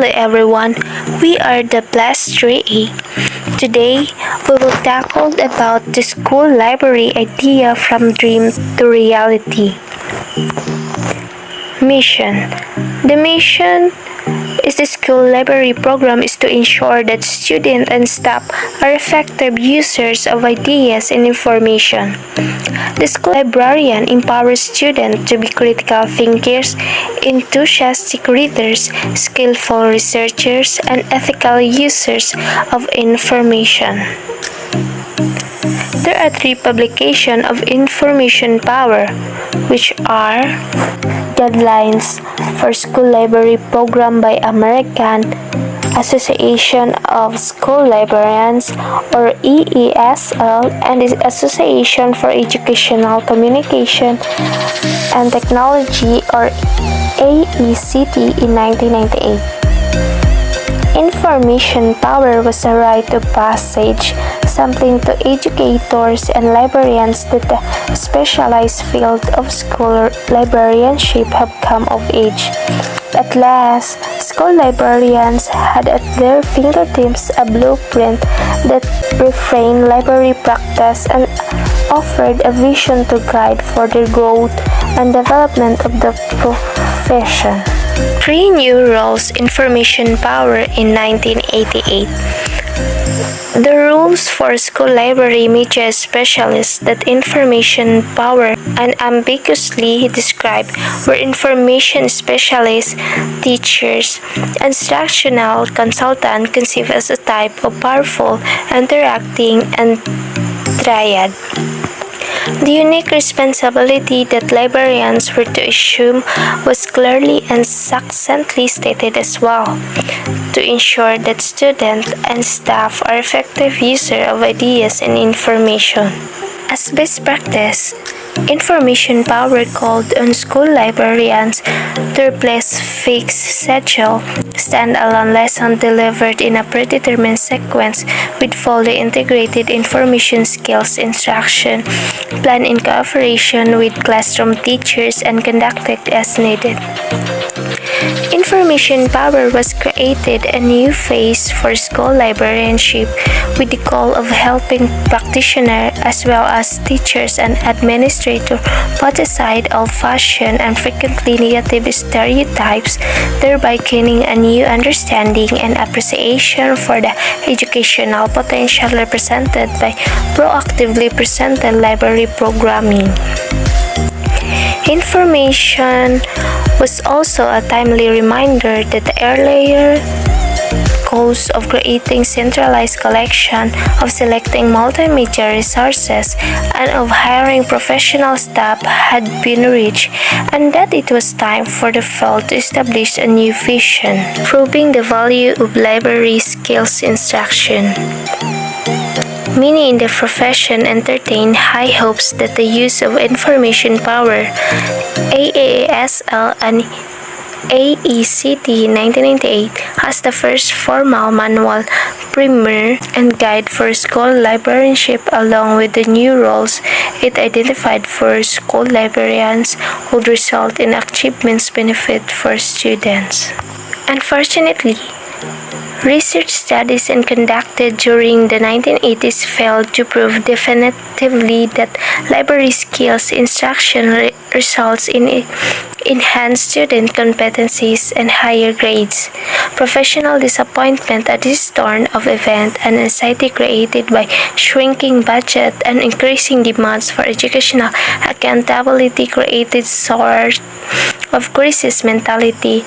Hello everyone, we are the Plus 3A. Today, we will tackle about the school library idea from dream to reality. Mission. The mission is the school library program is to ensure that students and staff are effective users of ideas and information. The school librarian empowers students to be critical thinkers, enthusiastic readers, skillful researchers, and ethical users of information. There are three publications of information power, which are Guidelines for School Library Program by American Association of School Librarians or EESL and the Association for Educational Communication and Technology or AECT in 1998. Information power was a rite of passage, something to educators and librarians that the specialized field of school librarianship have come of age. At last, school librarians had at their fingertips a blueprint that reframed library practice and offered a vision to guide further growth and development of the profession. Three new roles information power in 1988. The rules for school library media specialists that information power unambiguously described were information specialists, teachers, instructional consultant conceived as a type of powerful, interacting, and triad. The unique responsibility that librarians were to assume was clearly and succinctly stated as well, to ensure that students and staff are effective users of ideas and information. As best practice, information power called on school librarians to replace fixed schedule, stand-alone lesson delivered in a predetermined sequence with fully integrated information skills instruction, planned in cooperation with classroom teachers and conducted as needed. Information power was created a new phase for school librarianship with the goal of helping practitioners as well as teachers and administrators put aside old-fashioned and frequently negative stereotypes, thereby gaining a new understanding and appreciation for the educational potential represented by proactively presented library programming. Information was also a timely reminder that the earlier goals of creating centralized collection, of selecting multimedia resources, and of hiring professional staff had been reached, and that it was time for the field to establish a new vision, proving the value of library skills instruction. Many in the profession entertain high hopes that the use of information power, AASL and AECT 1998 as the first formal manual, primer, and guide for school librarianship along with the new roles it identified for school librarians would result in achievements benefit for students. Unfortunately, research studies conducted during the 1980s failed to prove definitively that library skills instruction results in enhanced student competencies and higher grades. Professional disappointment at this turn of event and anxiety created by shrinking budget and increasing demands for educational accountability created sort of crisis mentality,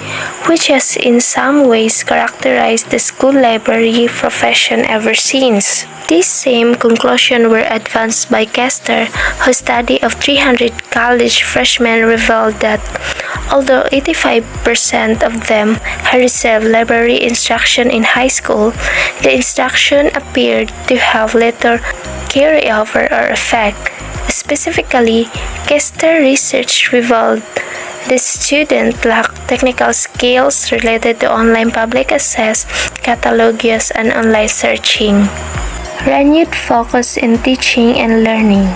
which has in some ways characterized the school library profession ever since. These same conclusions were advanced by Kester, whose study of 300 college freshmen revealed that although 85% of them had received library instruction in high school, the instruction appeared to have little carryover or effect. Specifically, Kester research revealed the student lacked technical skills related to online public access, catalog use, and online searching. Renewed focus in teaching and learning.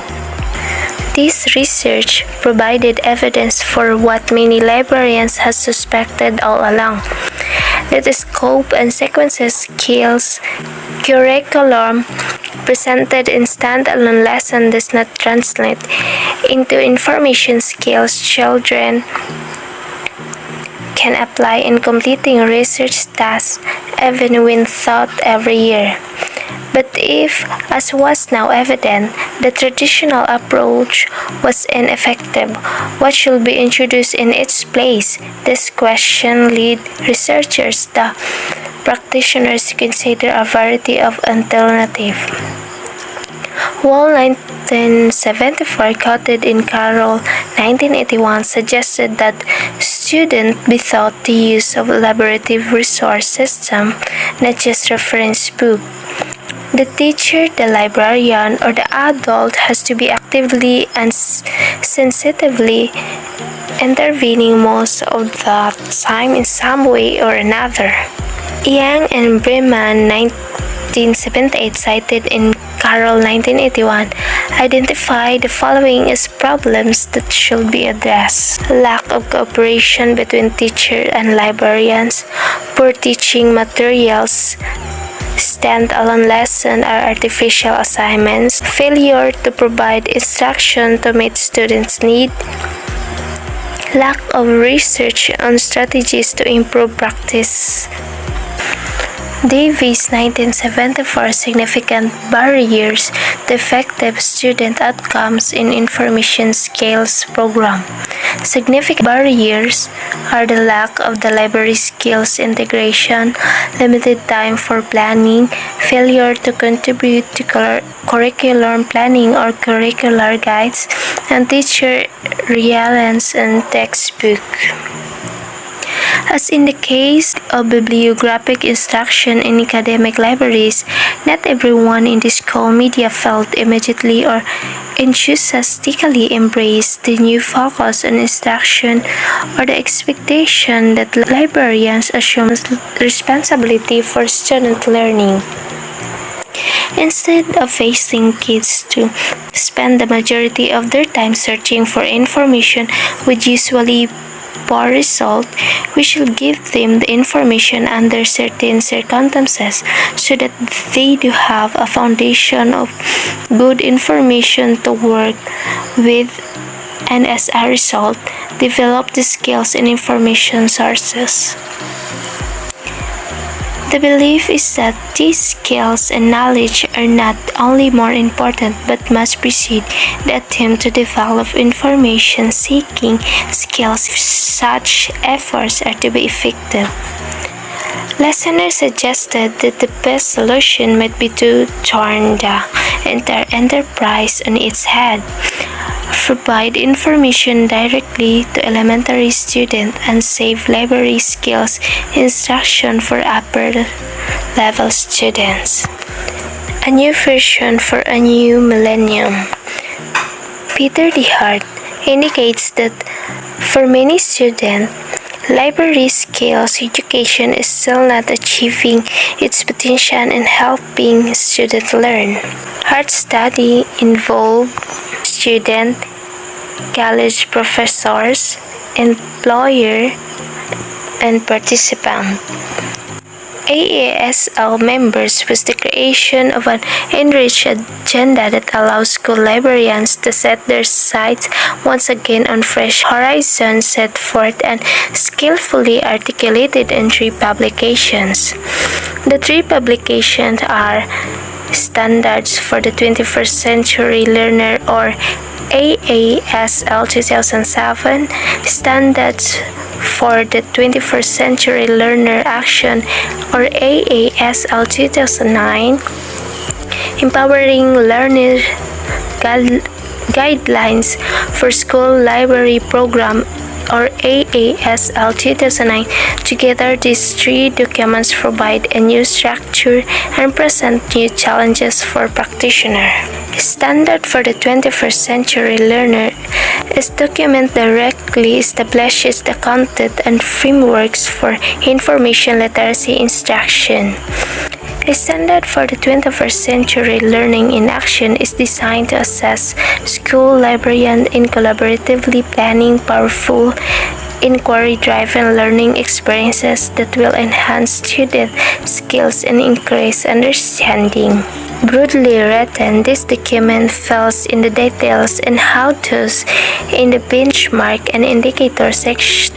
This research provided evidence for what many librarians had suspected all along, that the scope and sequences skills curriculum presented in standalone lesson does not translate into information skills children can apply in completing research tasks even when taught every year. But if, as was now evident, the traditional approach was ineffective, what should be introduced in its place? This question led researchers, the practitioners, to consider a variety of alternatives. Wall 1974, quoted in Carroll 1981, suggested that students be taught the use of collaborative resource system, not just reference book. The teacher, the librarian, or the adult has to be actively and sensitively intervening most of the time in some way or another. Yang and Breman 1978, cited in Carroll 1981, identify the following as problems that should be addressed: lack of cooperation between teachers and librarians, poor teaching materials, stand-alone lessons or artificial assignments, failure to provide instruction to meet students' needs, lack of research on strategies to improve practice. Davis 1974, significant barriers to effective student outcomes in information skills program. Significant barriers are the lack of the library skills integration, limited time for planning, failure to contribute to curriculum planning or curricular guides, and teacher reliance on textbook. As in the case of bibliographic instruction in academic libraries, not everyone in the school media felt immediately or enthusiastically embraced the new focus on instruction or the expectation that librarians assume responsibility for student learning. Instead of facing kids to spend the majority of their time searching for information with usually poor result, we should give them the information under certain circumstances so that they do have a foundation of good information to work with and as a result, develop the skills in information sources. The belief is that these skills and knowledge are not only more important but must precede the attempt to develop information-seeking skills if such efforts are to be effective. Listeners suggested that the best solution might be to turn the entire enterprise on its head, provide information directly to elementary students, and save library skills instruction for upper level students. A new version for a new millennium. Peter DeHart indicates that for many students, library skills education is still not achieving its potential in helping students learn. Hart study involved students, college professors, employer, and participants. AASL members was the creation of an enriched agenda that allows school librarians to set their sights once again on fresh horizons set forth and skillfully articulated in 3 publications. The 3 publications are Standards for the 21st Century Learner, or AASL 2007, Standards for the 21st Century Learner Action, or AASL 2009, Empowering Learner Guidelines for School Library Program, or AASL 2009. Together, these 3 documents provide a new structure and present new challenges for practitioners. Standard for the 21st Century Learner is document directly establishes the content and frameworks for information literacy instruction. A standard for the 21st Century Learning in Action is designed to assess school librarians in collaboratively planning powerful inquiry-driven learning experiences that will enhance student skills and increase understanding. Broadly written, this document fills in the details and how-tos in the benchmark and indicator sections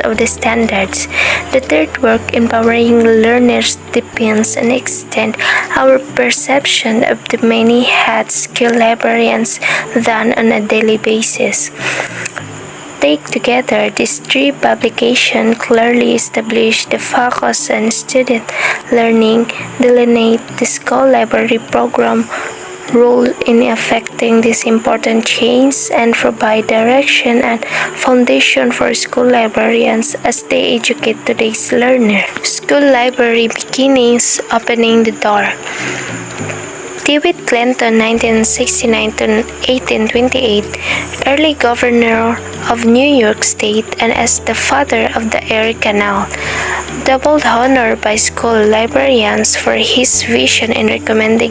of the standards. The third work, empowering learners, depends and extend our perception of the many hats skilled librarians done on a daily basis. Take together, these three publications clearly establish the focus on student learning, delineate the school library program role in affecting these important change, and provide direction and foundation for school librarians as they educate today's learner. School library beginnings, opening the door. DeWitt Clinton, 1969 to 1828, early governor of New York State and as the father of the Erie Canal, doubled honor by school librarians for his vision in recommending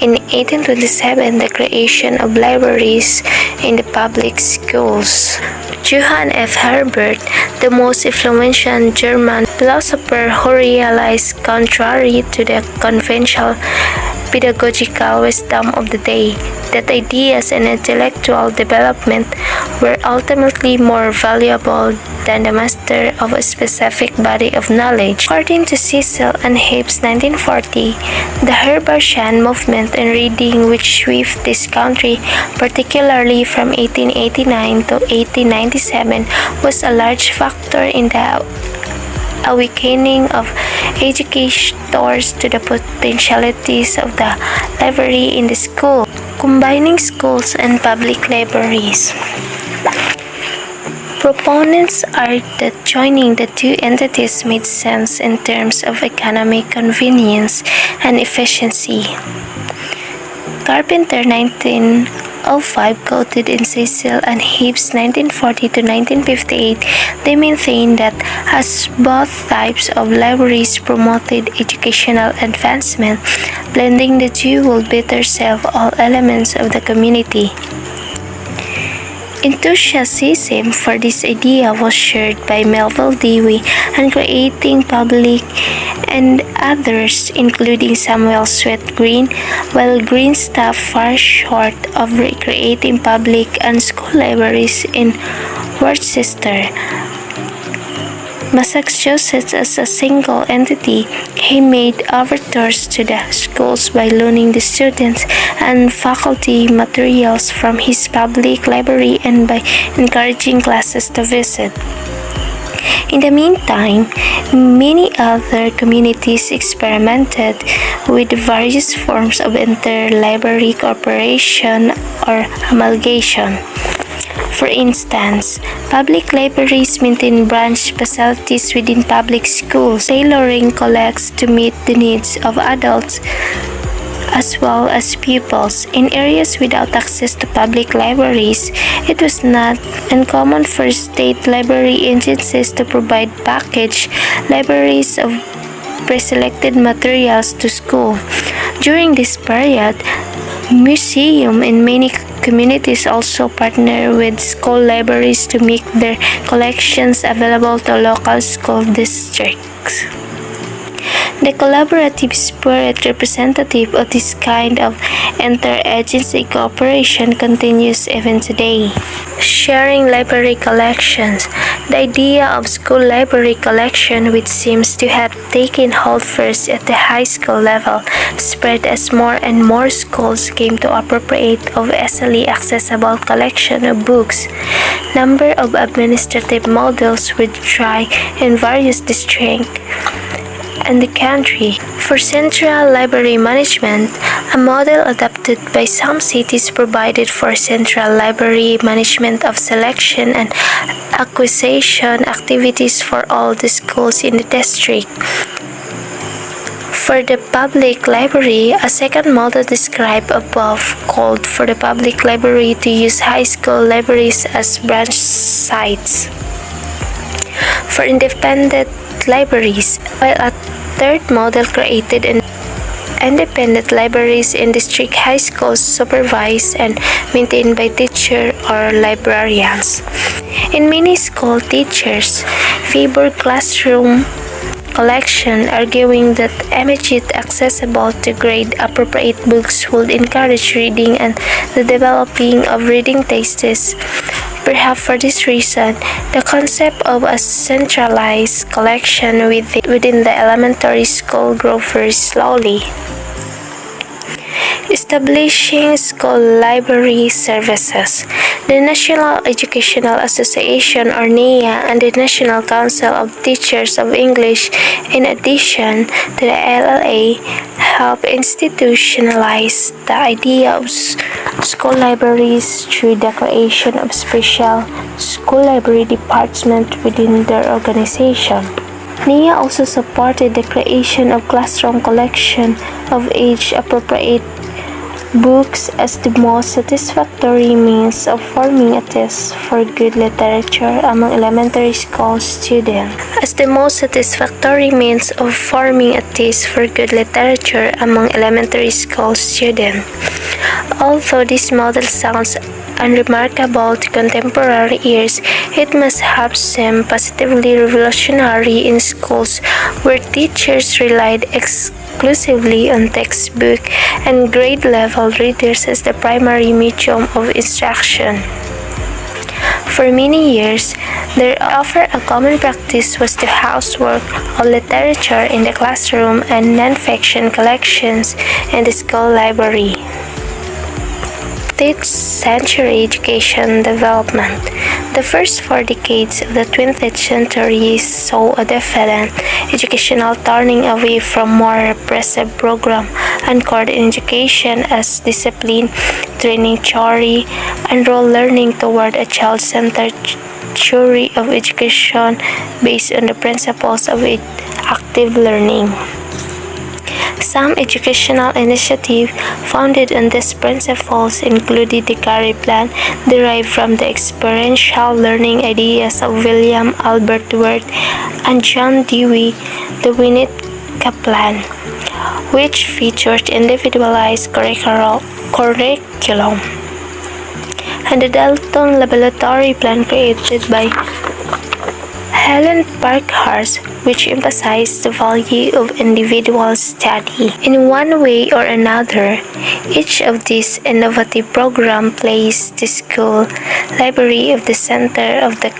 in 1827 the creation of libraries in the public schools. Johann F. Herbert, the most influential German philosopher who realized, contrary to the conventional pedagogical wisdom of the day, that ideas and intellectual development were ultimately more valuable than the master of a specific body of knowledge. According to Cecil and Hebb's 1940, the Herbartian movement in reading which swept this country, particularly from 1889 to 1897, was a large factor in the awakening of educators to the potentialities of the library in the school, combining schools and public libraries. Proponents argue that joining the two entities made sense in terms of economic convenience and efficiency. Carpenter, 1905, quoted in Cecil and Hebb's 1940 to 1958, they maintained that as both types of libraries promoted educational advancement, blending the two would better serve all elements of the community. Enthusiasm for this idea was shared by Melville Dewey and creating public and others, including Samuel Sweat Green, while Green stopped far short of creating public and school libraries in Worcester, Massachusetts as a single entity. He made overtures to the schools by loaning the students and faculty materials from his public library and by encouraging classes to visit. In the meantime, many other communities experimented with various forms of interlibrary cooperation or amalgamation. For instance, public libraries maintain branch facilities within public schools, tailoring collects to meet the needs of adults as well as pupils. In areas without access to public libraries, it was not uncommon for state library agencies to provide packaged libraries of pre-selected materials to school. During this period, museums in many communities also partner with school libraries to make their collections available to local school districts. The collaborative spirit representative of this kind of interagency cooperation continues even today. Sharing library collections. The idea of school library collection, which seems to have taken hold first at the high school level, spread as more and more schools came to appropriate of easily accessible collection of books. Number of administrative models were tried in various districts and the country. For central library management, a model adopted by some cities provided for central library management of selection and acquisition activities for all the schools in the district. For the public library, a second model described above called for the public library to use high school libraries as branch sites. For independent libraries, while a third model created independent libraries in district high schools supervised and maintained by teachers or librarians. In many school, teachers favor classroom collection, arguing that immediate accessible to grade-appropriate books would encourage reading and the developing of reading tastes. Perhaps for this reason, the concept of a centralized collection within the elementary school grew very slowly. Establishing school library services. The National Educational Association, or NEA, and the National Council of Teachers of English, in addition to the LLA, help institutionalize the idea of school libraries through the creation of special school library departments within their organization. NEA also supported the creation of classroom collection of age-appropriate books as the most satisfactory means of forming a taste for good literature among elementary school students. As the most satisfactory means of forming a taste for good literature among elementary school students. Although this model sounds unremarkable to contemporary ears, it must have seemed positively revolutionary in schools where teachers relied exclusively on textbook and grade-level readers as the primary medium of instruction. For many years, their offer a common practice was the housework of literature in the classroom and non-fiction collections in the school library. 20th century education development. The first 4 decades of the 20th century saw a definite educational turning away from more repressive programs anchored in education as discipline, training theory, and role learning toward a child-centered theory of education based on the principles of active learning. Some educational initiatives founded on these principles included the Carey Plan, derived from the experiential learning ideas of William Albert Wirth and John Dewey, the Winnetka Plan, which featured individualized curriculum, and the Dalton Laboratory Plan created by Helen Parkhurst, which emphasized the value of individual study. In one way or another, each of these innovative programs placed the school library at the center of the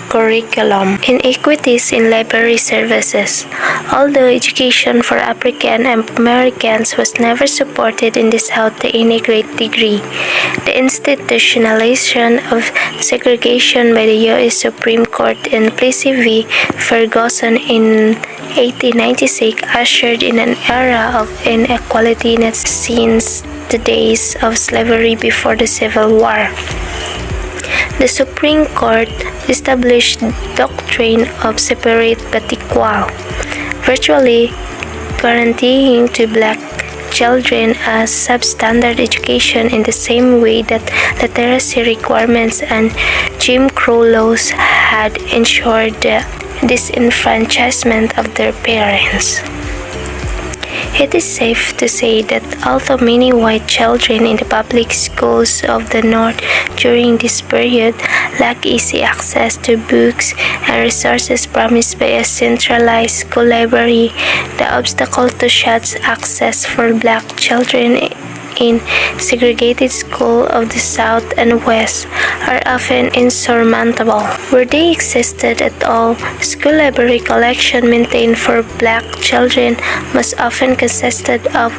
curriculum. Inequities in library services. Although education for African Americans was never supported in the South to any great degree, the institutionalization of segregation by the U.S. Supreme Court in Plessy v. Ferguson in 1896 ushered in an era of inequality not since the days of slavery before the Civil War. The Supreme Court established the doctrine of separate but equal, virtually guaranteeing to black children a substandard education in the same way that literacy requirements and Jim Crow laws had ensured the disenfranchisement of their parents. It is safe to say that although many white children in the public schools of the North during this period lacked easy access to books and resources promised by a centralized school library, the obstacle to such access for black children in segregated schools of the South and West are often insurmountable. Where they existed at all, school library collection maintained for black children most often consisted of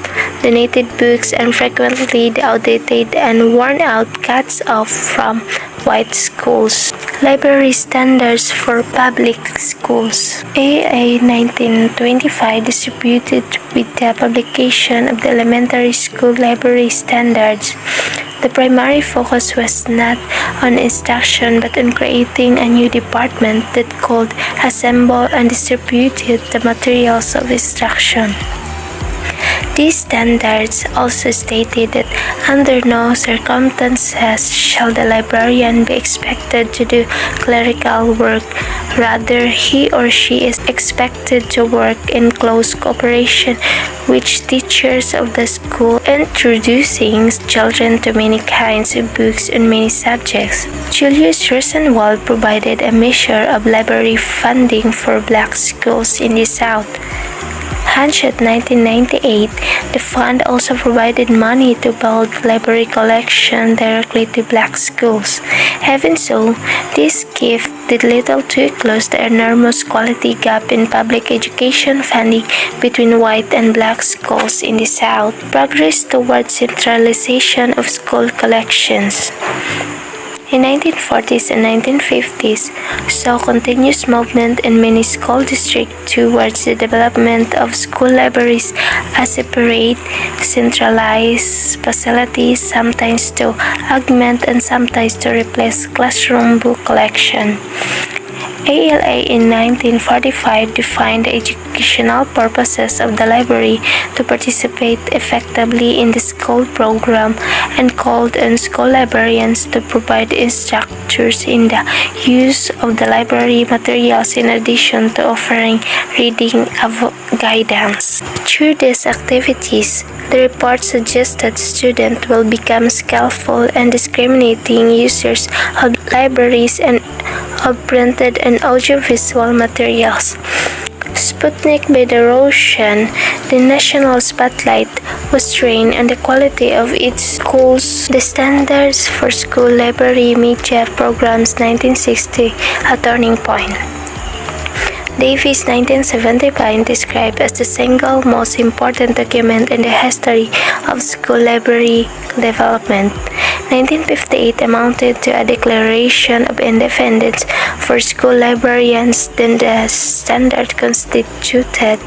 donated books and frequently the outdated and worn-out cuts off from white schools. Library standards for public schools. AA 1925 distributed with the publication of the elementary school library standards. The primary focus was not on instruction but on creating a new department that could assemble and distribute the materials of instruction. These standards also stated that under no circumstances shall the librarian be expected to do clerical work. Rather, he or she is expected to work in close cooperation with teachers of the school, introducing children to many kinds of books and many subjects. Julius Rosenwald provided a measure of library funding for black schools in the South. Hanchett 1998, the fund also provided money to build library collection directly to black schools. Even so, this gift did little to close the enormous quality gap in public education funding between white and black schools in the South. Progress towards centralization of school collections. In 1940s and 1950s, saw continuous movement in many school districts towards the development of school libraries as separate, centralized facilities, sometimes to augment and sometimes to replace classroom book collection. ALA in 1945 defined the educational purposes of the library to participate effectively in the school program and called on school librarians to provide instructors in the use of the library materials in addition to offering reading guidance. Through these activities, the report suggested students will become skillful and discriminating users of libraries and of printed and audiovisual materials. Sputnik by the Russian, the national spotlight was trained on the quality of its schools. The standards for school library media programs 1960, a turning point. Davis 1975 described as the single most important document in the history of school library development. 1958 amounted to a declaration of independence for school librarians, then the standard constituted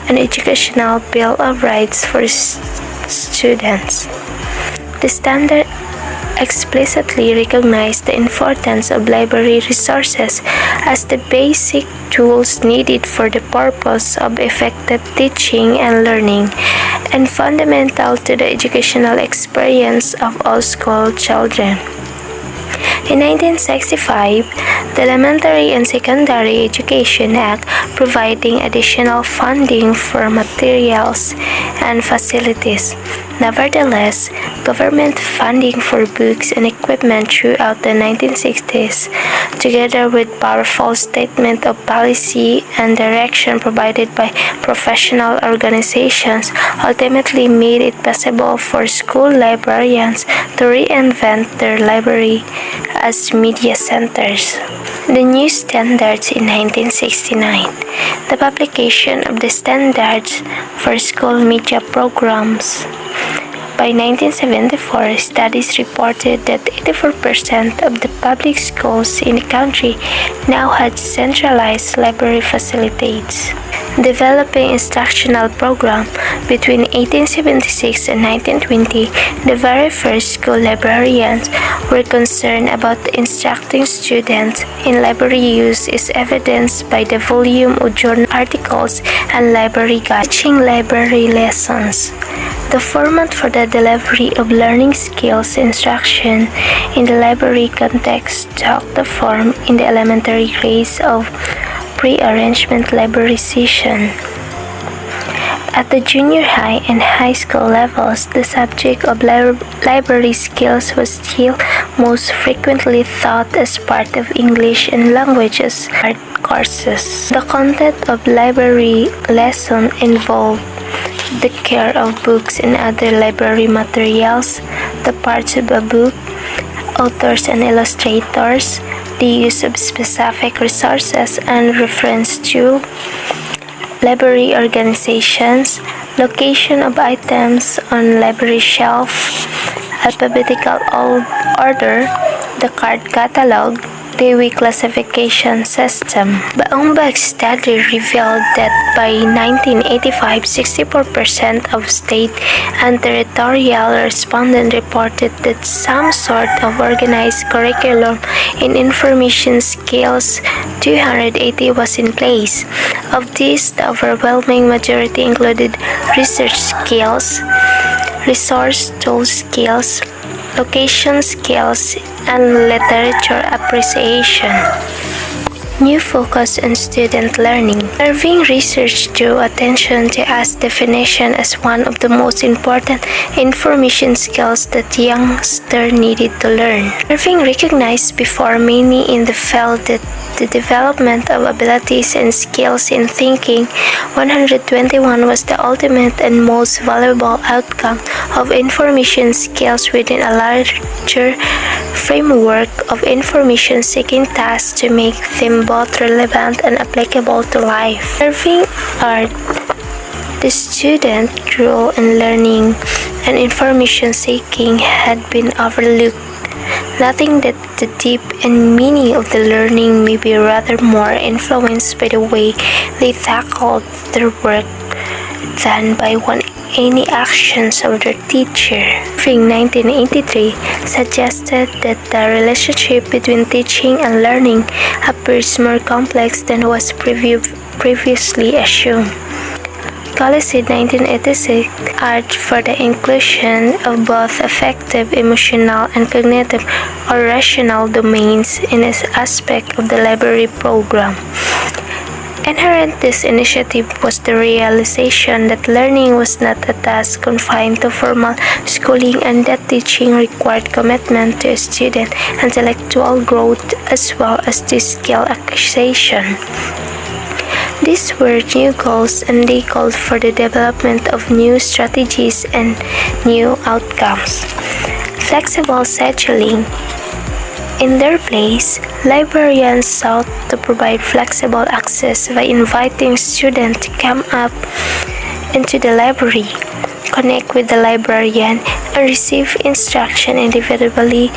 an educational bill of rights for students. The standard explicitly recognized the importance of library resources as the basic tools needed for the purpose of effective teaching and learning, and fundamental to the educational experience of all school children. In 1965, the Elementary and Secondary Education Act providing additional funding for materials and facilities. Nevertheless, government funding for books and equipment throughout the 1960s, together with powerful statement of policy and direction provided by professional organizations, ultimately made it possible for school librarians to reinvent their library as media centers. The new standards in 1969. The publication of the standards for school media programs. By 1974, studies reported that 84% of the public schools in the country now had centralized library facilities. Developing instructional program between 1876 and 1920, the very first school librarians were concerned about instructing students in library use is evidenced by the volume of journal articles and library guides teaching library lessons. The format for the delivery of learning skills instruction in the library context took the form in the elementary grades of pre-arrangement library session. At the junior high and high school levels, the subject of library skills was still most frequently taught as part of English and languages art courses. The content of library lesson involved the care of books and other library materials, the parts of a book, authors and illustrators, the use of specific resources and reference to library organizations, location of items on library shelf, alphabetical order, the card catalog, Dewey Classification System. Baumbach's study revealed that by 1985, 64% of state and territorial respondents reported that some sort of organized curriculum in information skills 280 was in place. Of these, the overwhelming majority included research skills, resource tool skills, location skills, and literature appreciation. New focus on student learning. Irving research drew attention to as definition as one of the most important information skills that youngsters needed to learn. Irving recognized before many in the field that the development of abilities and skills in thinking 121 was the ultimate and most valuable outcome of information skills within a larger framework of information-seeking tasks to make them both relevant and applicable to life. Irving argued the student role in learning and information-seeking had been overlooked, noting that the depth and meaning of the learning may be rather more influenced by the way they tackled their work than by any actions of their teacher. Irving 1983 suggested that the relationship between teaching and learning appears more complex than was previously assumed. Collison 1986 argued for the inclusion of both affective, emotional, and cognitive or rational domains in this aspect of the library program. Inherent this initiative was the realization that learning was not a task confined to formal schooling and that teaching required commitment to a student's intellectual growth as well as to skill acquisition. These were new goals and they called for the development of new strategies and new outcomes. Flexible scheduling. In their place, librarians sought to provide flexible access by inviting students to come up into the library, connect with the librarian, and receive instruction individually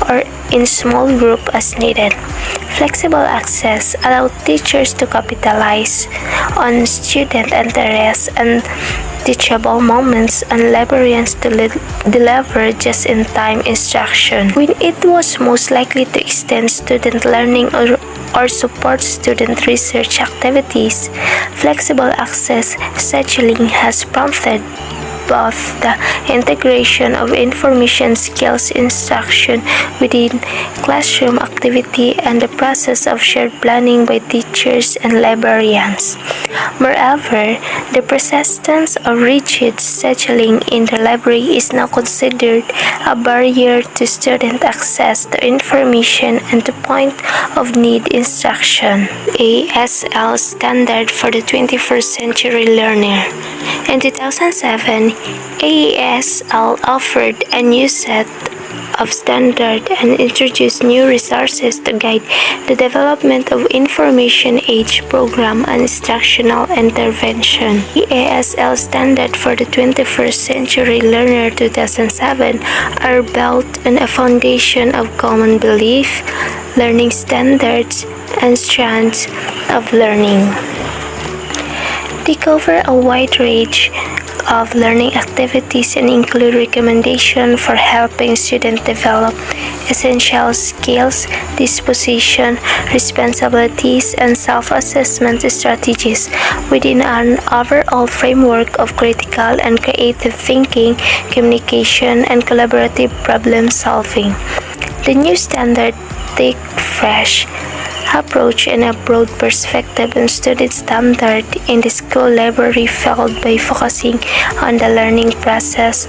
or in small groups as needed. Flexible access allowed teachers to capitalize on student interest and teachable moments and librarians to deliver just-in-time instruction when it was most likely to extend student learning or support student research activities. Flexible access scheduling has prompted both the integration of information skills instruction within classroom activity and the process of shared planning by teachers and librarians. Moreover, the persistence of rigid scheduling in the library is now considered a barrier to student access to information and to point-of-need instruction. ASL Standard for the 21st Century Learner. In 2007, ASL offered a new set of standards and introduced new resources to guide the development of information age program and instructional intervention. The ASL Standard for the 21st Century Learner 2007 are built on a foundation of common belief, learning standards, and strands of learning. They cover a wide range of learning activities and include recommendations for helping students develop essential skills, disposition, responsibilities, and self-assessment strategies within an overall framework of critical and creative thinking, communication, and collaborative problem solving. The new standard takes fresh approach and a broad perspective on student standard in the school library field by focusing on the learning process,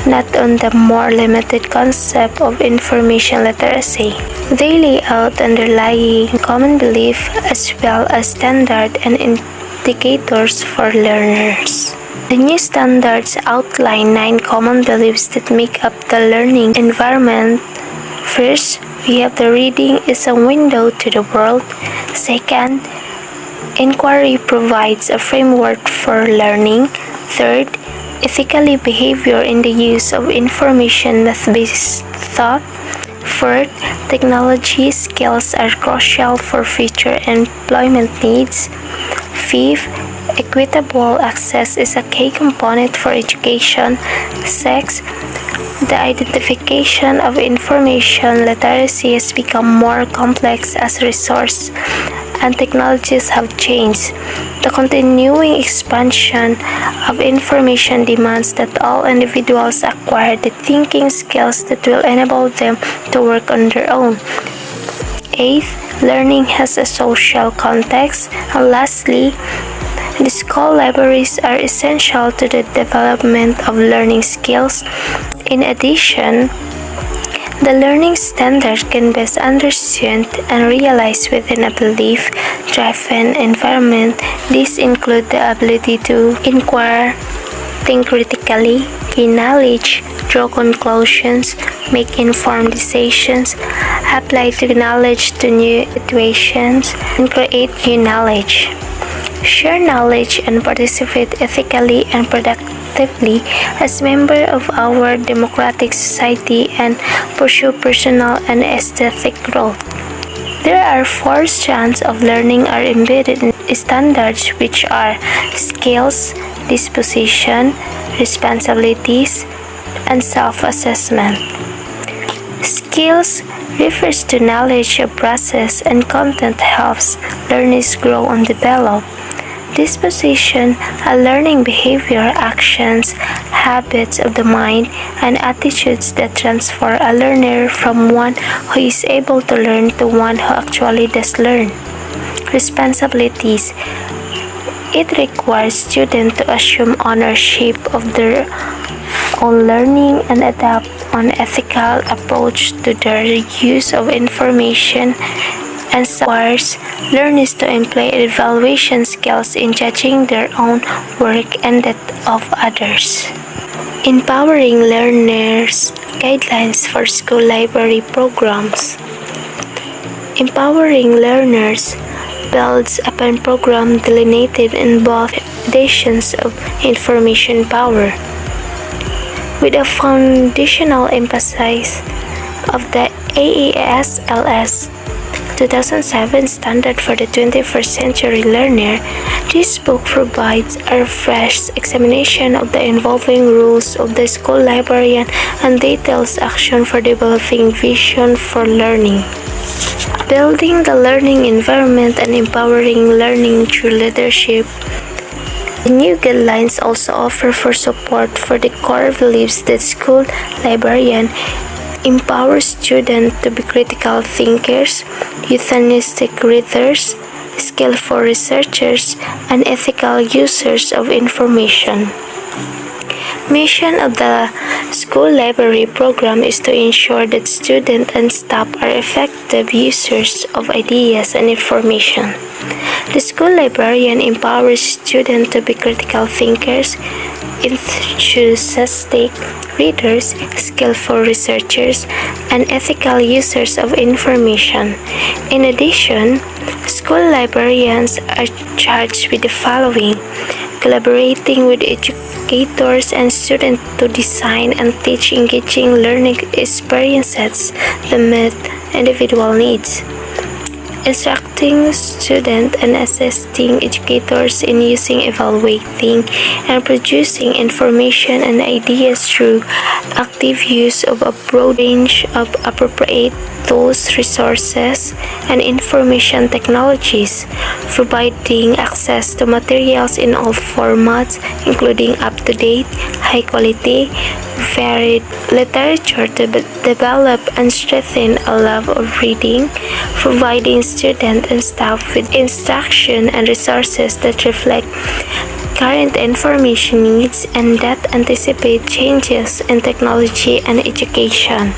not on the more limited concept of information literacy. They lay out underlying common belief as well as standard and indicators for learners. The new standards outline 9 common beliefs that make up the learning environment. First, we have the reading is a window to the world. Second, inquiry provides a framework for learning. Third, ethically behavior in the use of information-based thought. Fourth, technology skills are crucial for future employment needs. Fifth, equitable access is a key component for education. Sixth, the identification of information literacy has become more complex as resource and technologies have changed. The continuing expansion of information demands that all individuals acquire the thinking skills that will enable them to work on their own. Eighth, learning has a social context. And lastly, the school libraries are essential to the development of learning skills. In addition, the learning standard can best understood and realized within a belief-driven environment. These include the ability to inquire, think critically, gain knowledge, draw conclusions, make informed decisions, apply the knowledge to new situations, and create new knowledge. Share knowledge and participate ethically and productively as members of our democratic society and pursue personal and aesthetic growth. There are four strands of learning are embedded in standards, which are skills, disposition, responsibilities, and self-assessment. Skills refers to knowledge of process and content helps learners grow and develop. Disposition, a learning behavior, actions, habits of the mind, and attitudes that transfer a learner from one who is able to learn to one who actually does learn. Responsibilities. It requires students to assume ownership of their own learning and adapt an ethical approach to their use of information and requires learners to employ evaluation skills in judging their own work and that of others. Empowering learners guidelines for school library programs. Empowering learners builds upon program delineated in both foundations of information power, with a foundational emphasis of the AESLS 2007 Standard for the 21st Century Learner. This book provides a fresh examination of the involving rules of the school librarian and details action for developing vision for learning. Building the learning environment and empowering learning through leadership. The new guidelines also offer for support for the core beliefs that school librarian empowers students to be critical thinkers, euthanistic readers, skillful researchers, and ethical users of information. Mission of the school library program is to ensure that students and staff are effective users of ideas and information. The school librarian empowers students to be critical thinkers, enthusiastic readers, skillful researchers, and ethical users of information. In addition, school librarians are charged with the following: collaborating with educators and students to design and teach engaging learning experiences that meet individual needs. Instructing students and assisting educators in using, evaluating, and producing information and ideas through active use of a broad range of appropriate tools, resources, and information technologies, providing access to materials in all formats, including up-to-date, high-quality, varied literature to develop and strengthen a love of reading, providing students and staff with instruction and resources that reflect current information needs and that anticipate changes in technology and education.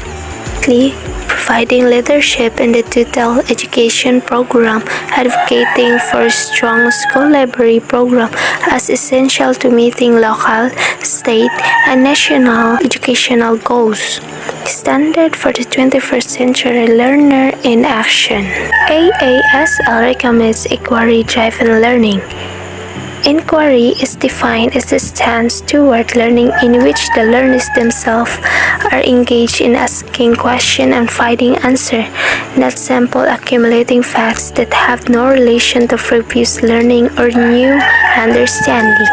Providing leadership in the total education program, advocating for a strong school library program as essential to meeting local, state, and national educational goals. Standard for the 21st Century Learner in Action. AASL recommends inquiry-driven learning. Inquiry is defined as the stance toward learning in which the learners themselves are engaged in asking questions and finding answers, not simply accumulating facts that have no relation to previous learning or new understanding.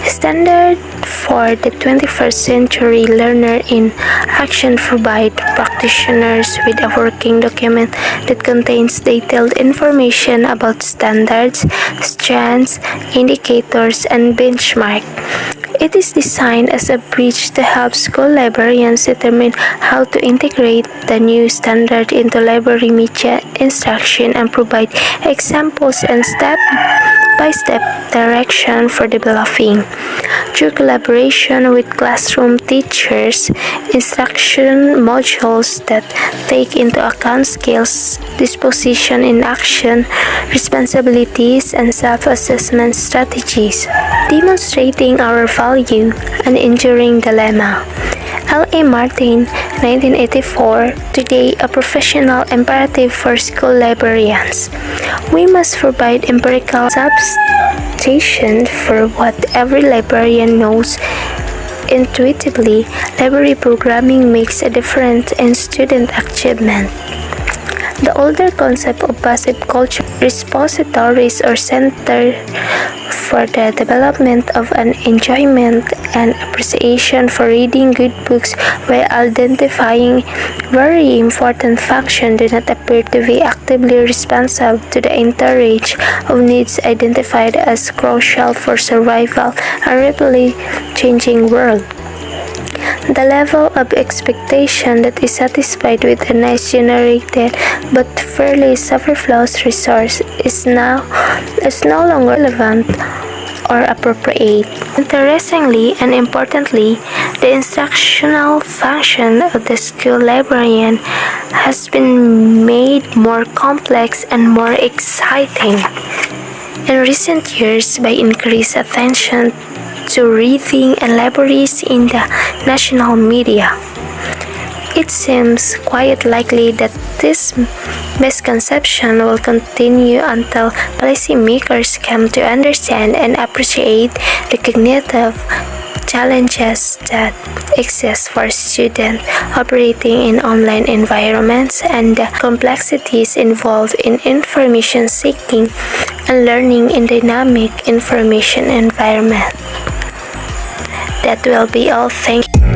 Standard for the 21st century learner in action provide practitioners with a working document that contains detailed information about standards, strengths, indicators, and benchmarks. It is designed as a bridge to help school librarians determine how to integrate the new standard into library media instruction and provide examples and step-by-step direction for developing. Through collaboration with classroom teachers, instruction modules that take into account skills, disposition in action, responsibilities, and self-assessment strategies, demonstrating our value, an enduring dilemma. L.A. Martin, 1984, today a professional imperative for school librarians. We must provide empirical substantiation for what every librarian knows intuitively. Library programming makes a difference in student achievement. The older concept of passive culture repositories or center for the development of an enjoyment and appreciation for reading good books while identifying very important functions do not appear to be actively responsive to the entourage of needs identified as crucial for survival in a rapidly changing world. The level of expectation that is satisfied with a nice generated but fairly superfluous resource is no longer relevant or appropriate. Interestingly and importantly, the instructional function of the school librarian has been made more complex and more exciting in recent years by increased attention to reading and libraries in the national media. It seems quite likely that this misconception will continue until policymakers come to understand and appreciate the cognitive challenges that exist for students operating in online environments and the complexities involved in information seeking and learning in dynamic information environment. That will be all. Thank you.